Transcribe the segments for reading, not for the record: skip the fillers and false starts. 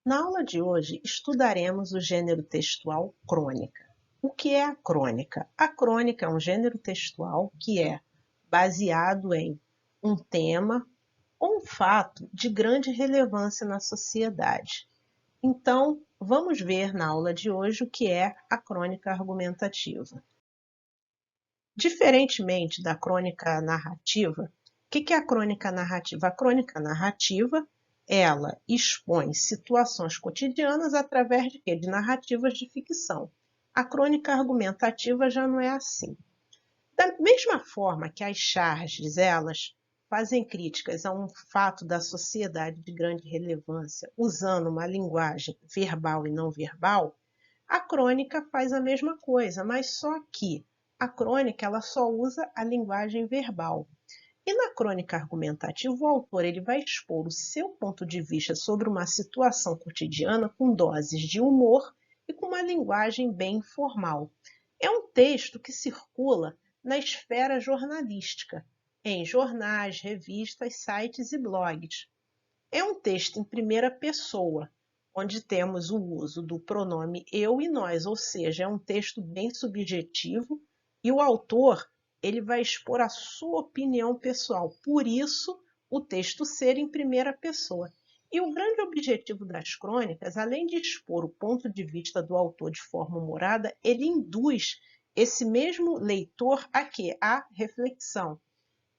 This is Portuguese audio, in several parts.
Na aula de hoje, estudaremos o gênero textual crônica. O que é a crônica? A crônica é um gênero textual que é baseado em um tema ou um fato de grande relevância na sociedade. Então, vamos ver na aula de hoje o que é a crônica argumentativa. Diferentemente da crônica narrativa, o que é a crônica narrativa? A crônica narrativa, ela expõe situações cotidianas através de quê? De narrativas de ficção. A crônica argumentativa já não é assim. Da mesma forma que as charges, elas fazem críticas a um fato da sociedade de grande relevância, usando uma linguagem verbal e não verbal, a crônica faz a mesma coisa, mas só que a crônica ela só usa a linguagem verbal. E na crônica argumentativa, o autor ele vai expor o seu ponto de vista sobre uma situação cotidiana com doses de humor e com uma linguagem bem informal. É um texto que circula na esfera jornalística, em jornais, revistas, sites e blogs. É um texto em primeira pessoa, onde temos o uso do pronome eu e nós, ou seja, é um texto bem subjetivo e o autor ele vai expor a sua opinião pessoal, por isso o texto ser em primeira pessoa. E o grande objetivo das crônicas, além de expor o ponto de vista do autor de forma humorada, ele induz esse mesmo leitor a quê? A reflexão.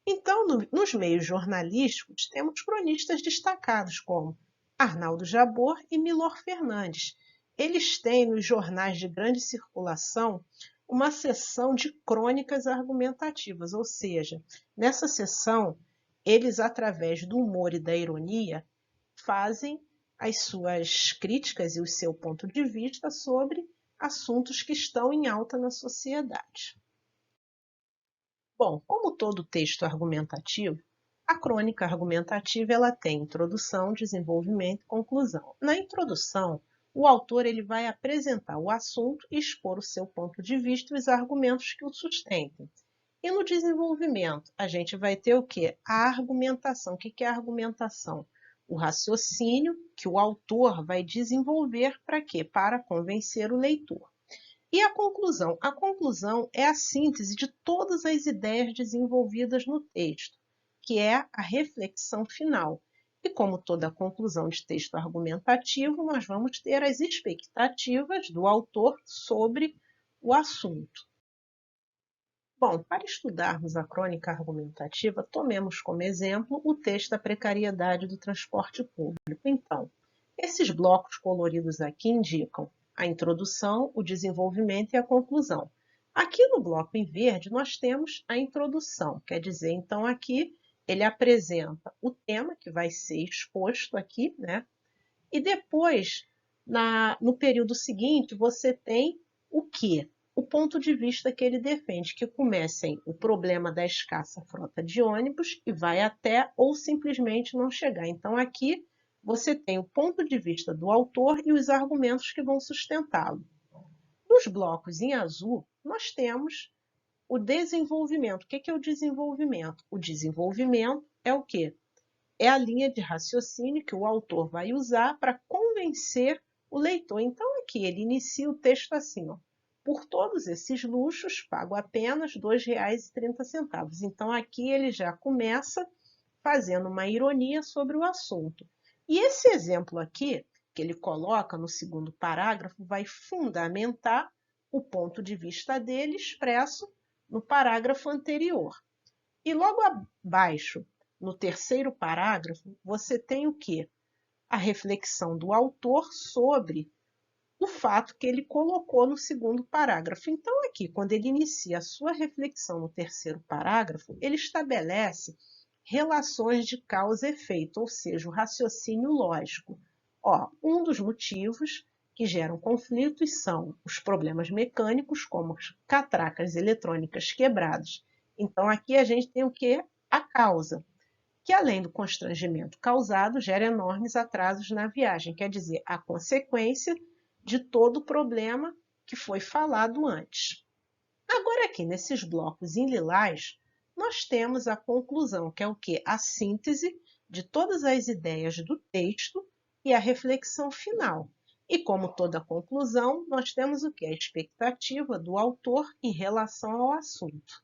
Então, nos meios jornalísticos, temos cronistas destacados como Arnaldo Jabor e Milor Fernandes. Eles têm nos jornais de grande circulação uma seção de crônicas argumentativas, ou seja, nessa seção, eles, através do humor e da ironia, fazem as suas críticas e o seu ponto de vista sobre assuntos que estão em alta na sociedade. Bom, como todo texto argumentativo, a crônica argumentativa ela tem introdução, desenvolvimento e conclusão. Na introdução, o autor ele vai apresentar o assunto e expor o seu ponto de vista e os argumentos que o sustentem. E no desenvolvimento, a gente vai ter o quê? A argumentação. O que é a argumentação? O raciocínio que o autor vai desenvolver para quê? Para convencer o leitor. E a conclusão? A conclusão é a síntese de todas as ideias desenvolvidas no texto, que é a reflexão final. E como toda conclusão de texto argumentativo, nós vamos ter as expectativas do autor sobre o assunto. Bom, para estudarmos a crônica argumentativa, tomemos como exemplo o texto da precariedade do transporte público. Então, esses blocos coloridos aqui indicam a introdução, o desenvolvimento e a conclusão. Aqui no bloco em verde, nós temos a introdução, quer dizer, então aqui ele apresenta o tema que vai ser exposto aqui, né? E depois, no período seguinte, você tem o quê? O ponto de vista que ele defende, que começa em o problema da escassa frota de ônibus e vai até ou simplesmente não chegar. Então, aqui você tem o ponto de vista do autor e os argumentos que vão sustentá-lo. Nos blocos em azul, nós temos o desenvolvimento. O que é o desenvolvimento? O desenvolvimento é o quê? É a linha de raciocínio que o autor vai usar para convencer o leitor. Então, aqui ele inicia o texto assim, ó. Por todos esses luxos, pago apenas R$ 2,30. Então, aqui ele já começa fazendo uma ironia sobre o assunto. E esse exemplo aqui, que ele coloca no segundo parágrafo, vai fundamentar o ponto de vista dele expresso no parágrafo anterior. E logo abaixo, no terceiro parágrafo, você tem o quê? A reflexão do autor sobre o fato que ele colocou no segundo parágrafo. Então, aqui, quando ele inicia a sua reflexão no terceiro parágrafo, ele estabelece relações de causa e efeito, ou seja, o raciocínio lógico. Um dos motivos que geram conflitos são os problemas mecânicos, como as catracas eletrônicas quebradas. Então, aqui a gente tem o quê? A causa, que além do constrangimento causado, gera enormes atrasos na viagem, quer dizer, a consequência de todo o problema que foi falado antes. Agora aqui, nesses blocos em lilás, nós temos a conclusão, que é o quê? A síntese de todas as ideias do texto e a reflexão final. E como toda conclusão, nós temos o que? A expectativa do autor em relação ao assunto.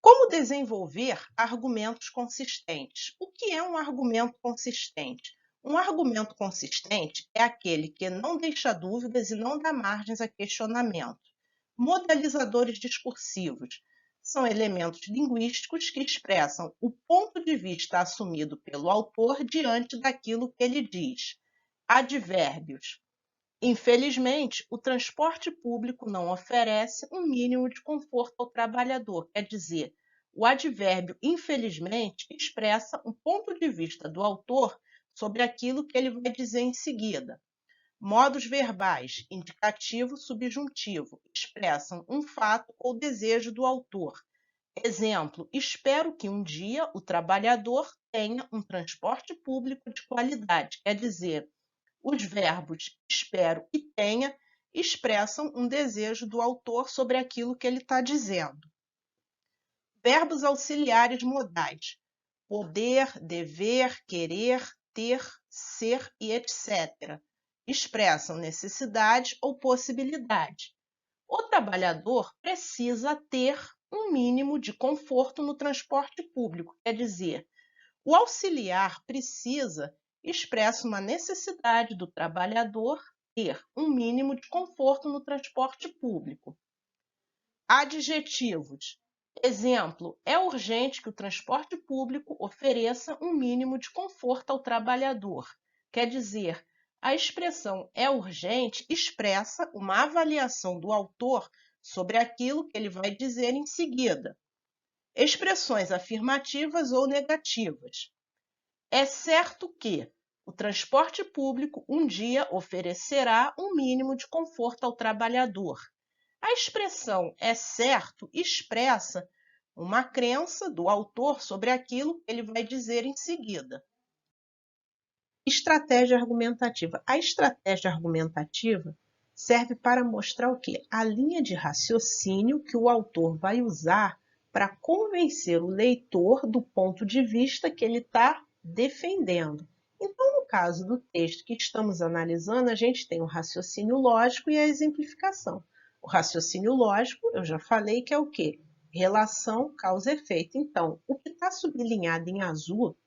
Como desenvolver argumentos consistentes? O que é um argumento consistente? Um argumento consistente é aquele que não deixa dúvidas e não dá margens a questionamento. Modalizadores discursivos são elementos linguísticos que expressam o ponto de vista assumido pelo autor diante daquilo que ele diz. Advérbios. Infelizmente, o transporte público não oferece um mínimo de conforto ao trabalhador. Quer dizer, o advérbio infelizmente expressa um ponto de vista do autor sobre aquilo que ele vai dizer em seguida. Modos verbais, indicativo, subjuntivo, expressam um fato ou desejo do autor. Exemplo, espero que um dia o trabalhador tenha um transporte público de qualidade. Quer dizer, os verbos espero e tenha expressam um desejo do autor sobre aquilo que ele está dizendo. Verbos auxiliares modais: poder, dever, querer, ter, ser e etc. Expressam necessidade ou possibilidade. O trabalhador precisa ter um mínimo de conforto no transporte público, quer dizer, o auxiliar precisa expressa uma necessidade do trabalhador ter um mínimo de conforto no transporte público. Adjetivos. Exemplo, é urgente que o transporte público ofereça um mínimo de conforto ao trabalhador. Quer dizer, a expressão é urgente expressa uma avaliação do autor sobre aquilo que ele vai dizer em seguida. Expressões afirmativas ou negativas. É certo que o transporte público um dia oferecerá um mínimo de conforto ao trabalhador. A expressão é certo expressa uma crença do autor sobre aquilo que ele vai dizer em seguida. Estratégia argumentativa. A estratégia argumentativa serve para mostrar o quê? A linha de raciocínio que o autor vai usar para convencer o leitor do ponto de vista que ele está defendendo. Então, no caso do texto que estamos analisando, a gente tem o raciocínio lógico e a exemplificação. O raciocínio lógico, eu já falei que é o quê? Relação causa-efeito. Então, o que está sublinhado em azul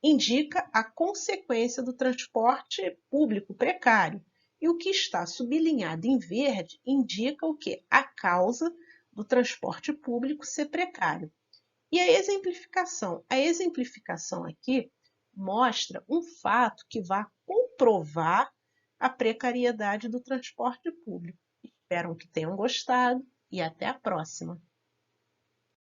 indica a consequência do transporte público precário. E o que está sublinhado em verde indica o quê? A causa do transporte público ser precário. E a exemplificação? A exemplificação aqui mostra um fato que vai comprovar a precariedade do transporte público. Espero que tenham gostado e até a próxima.